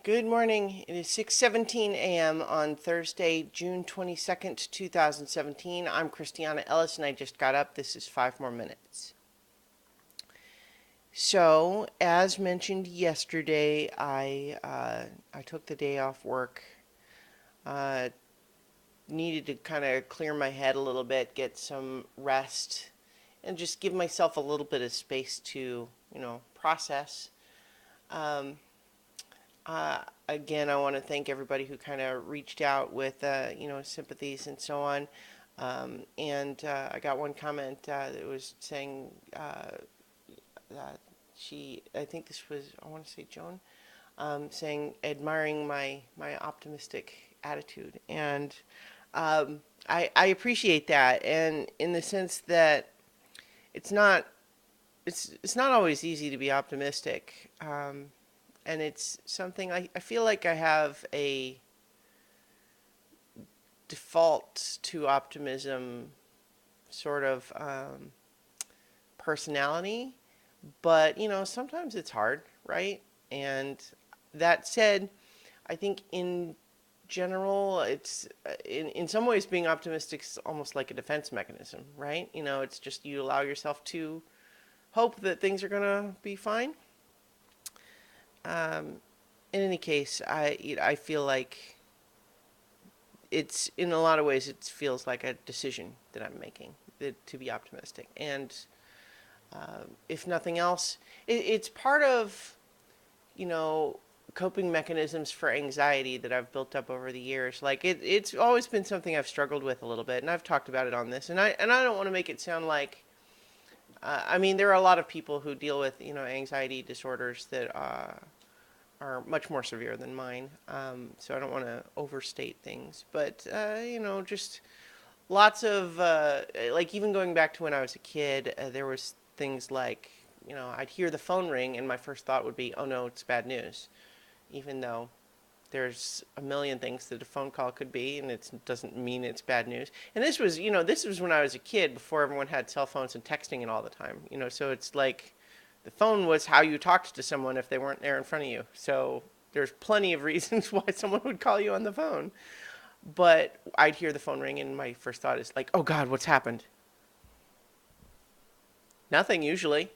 Good morning. It is 6:17 a.m. on Thursday, June 22nd, 2017. I'm Christiana Ellis and I just got up. This is 5 more minutes. So, as mentioned yesterday, I took the day off work. Uh, Needed to kind of clear my head a little bit, get some rest, and just give myself a little bit of space to, process. Um, Again, I want to thank everybody who kind of reached out with, sympathies and so on. I got one comment that was saying that I think this was, I want to say Joan, saying admiring my optimistic attitude, and I appreciate that, and in the sense that it's not it's not always easy to be optimistic. And it's something I feel like I have a default to optimism sort of personality, but sometimes it's hard, right? And that said, I think in general, it's in some ways being optimistic is almost like a defense mechanism, right? It's just you allow yourself to hope that things are gonna be fine. Um, in any case, I feel like it's in a lot of ways it feels like a decision that I'm making to be optimistic, and if nothing else, it's part of you know coping mechanisms for anxiety that I've built up over the years. Like it's always been something I've struggled with a little bit, and I've talked about it on this, and I don't want to make it sound like. I mean, there are a lot of people who deal with anxiety disorders that are much more severe than mine. So I don't want to overstate things, but just lots of like even going back to when I was a kid, there was things like I'd hear the phone ring and my first thought would be, oh no, it's bad news, even though there's a million things that a phone call could be, and it doesn't mean it's bad news. And this was when I was a kid, before everyone had cell phones and texting and all the time. So it's like the phone was how you talked to someone if they weren't there in front of you. So there's plenty of reasons why someone would call you on the phone. But I'd hear the phone ring, and my first thought is like, "Oh God, what's happened?" Nothing usually.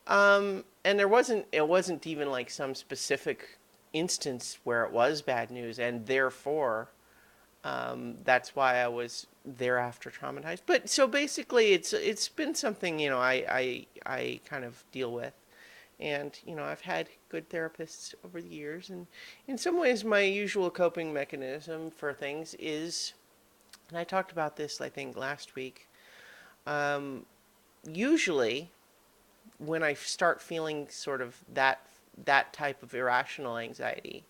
And it wasn't even like some specific instance where it was bad news, and therefore that's why I was thereafter traumatized. But so basically, it's been something I kind of deal with, and I've had good therapists over the years, and in some ways, my usual coping mechanism for things is, and I talked about this I think last week. Um, Usually, when I start feeling sort of that type of irrational anxiety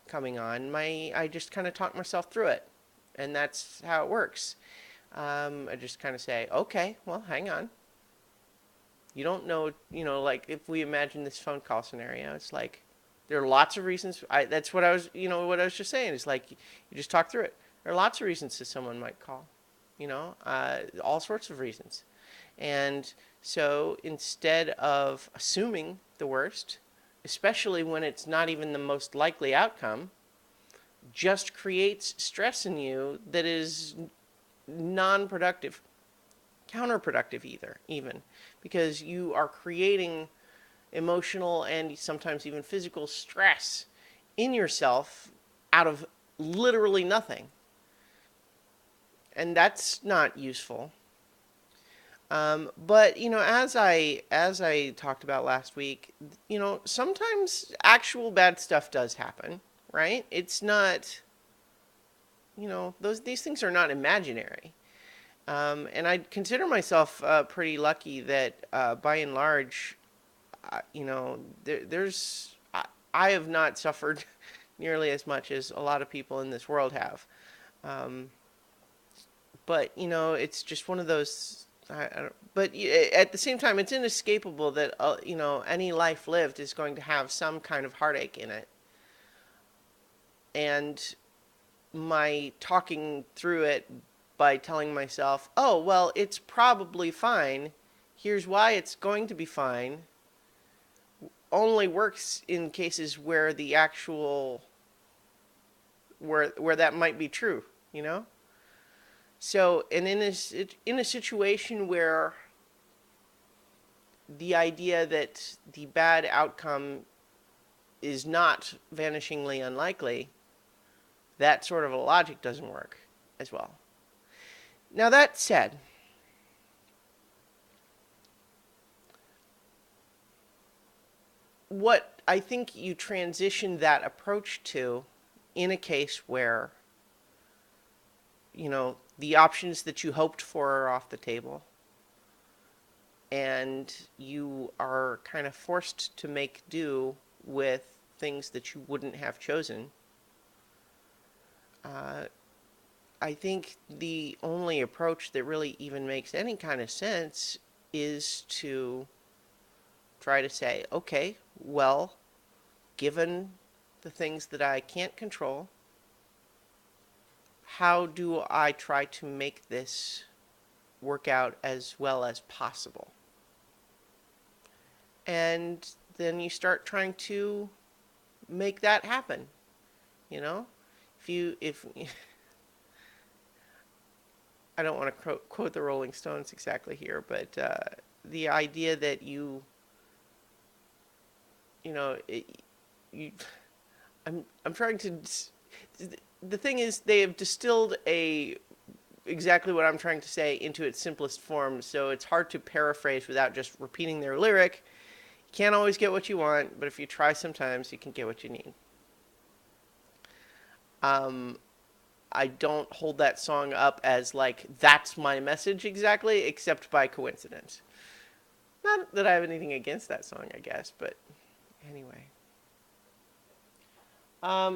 coming on, my I just kind of talk myself through it, and that's how it works. I just kind of say, okay, well, hang on. You don't know, like if we imagine this phone call scenario, it's like there are lots of reasons. That's what what I was just saying. It's like you just talk through it. There are lots of reasons that someone might call, all sorts of reasons. And so instead of assuming the worst, especially when it's not even the most likely outcome, just creates stress in you that is non-productive, counterproductive either, even, because you are creating emotional and sometimes even physical stress in yourself out of literally nothing. And that's not useful. But as I talked about last week, sometimes actual bad stuff does happen, right? It's not, these things are not imaginary. And I consider myself pretty lucky that, by and large, there's I have not suffered nearly as much as a lot of people in this world have. Um, but it's just one of those. I don't, but at the same time, it's inescapable that any life lived is going to have some kind of heartache in it, and my talking through it by telling myself, "Oh, well, it's probably fine. Here's why it's going to be fine." only works in cases where the actual where that might be true, you know. So, and in a situation where the idea that the bad outcome is not vanishingly unlikely, that sort of a logic doesn't work as well. Now, that said, what I think you transition that approach to in a case where, the options that you hoped for are off the table and you are kind of forced to make do with things that you wouldn't have chosen. Uh, I think the only approach that really even makes any kind of sense is to try to say, okay, well, given the things that I can't control, how do I try to make this work out as well as possible? And then you start trying to make that happen. You know, if I don't want to quote the Rolling Stones exactly here, but the idea that you know, it, you, I'm trying to. The thing is, they have distilled exactly what I'm trying to say into its simplest form, so it's hard to paraphrase without just repeating their lyric. You can't always get what you want, but if you try sometimes, you can get what you need. Um, I don't hold that song up as like, that's my message exactly, except by coincidence. Not that I have anything against that song, I guess, but anyway.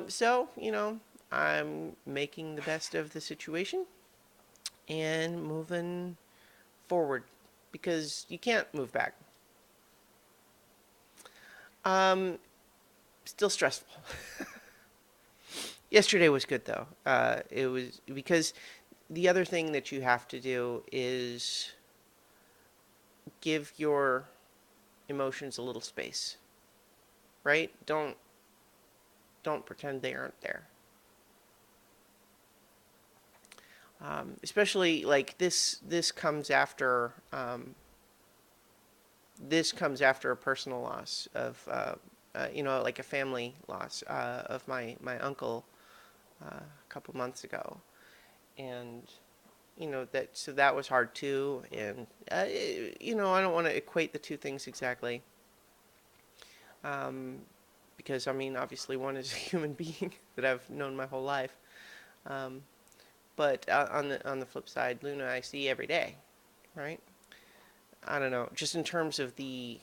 So, I'm making the best of the situation and moving forward because you can't move back. Still stressful. Yesterday was good though. It was because the other thing that you have to do is give your emotions a little space, right? Don't pretend they aren't there. Especially like this comes after a personal loss of like a family loss of my uncle a couple months ago, and that was hard too. And I don't want to equate the two things exactly, um, because I mean obviously one is a human being that I've known my whole life, um, but on the flip side, Luna I see every day, right? I don't know, just in terms of the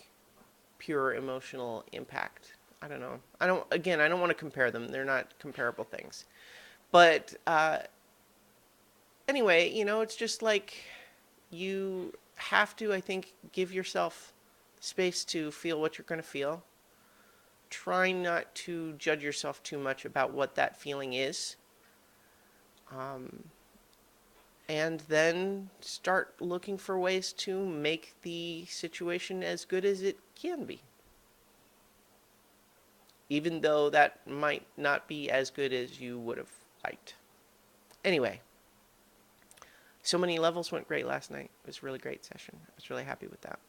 pure emotional impact. I don't know. I don't want to compare them. They're not comparable things. But anyway, it's just like you have to, I think, give yourself space to feel what you're going to feel. Try not to judge yourself too much about what that feeling is. Um, and then start looking for ways to make the situation as good as it can be. Even though that might not be as good as you would have liked. Anyway, so many levels went great last night. It was a really great session. I was really happy with that.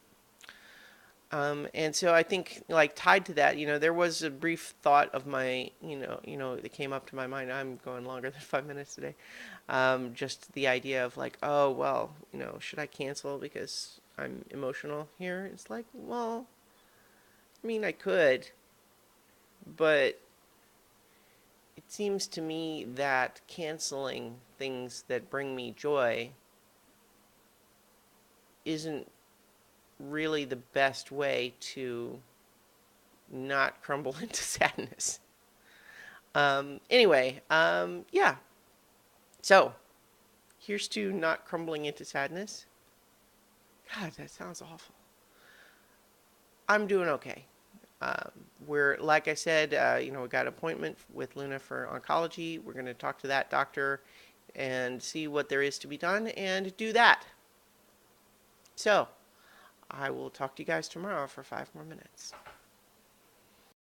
And so I think, like, tied to that, there was a brief thought of my, that came up to my mind. I'm going longer than 5 minutes today. Just the idea of like, oh well, should I cancel because I'm emotional here? It's like, well, I mean, I could, but it seems to me that canceling things that bring me joy isn't really the best way to not crumble into sadness. Anyway, yeah. So, here's to not crumbling into sadness. God, that sounds awful. I'm doing okay. Um, we're, like I said, we got an appointment with Luna for oncology. We're going to talk to that doctor and see what there is to be done and do that. So, I will talk to you guys tomorrow for 5 more minutes.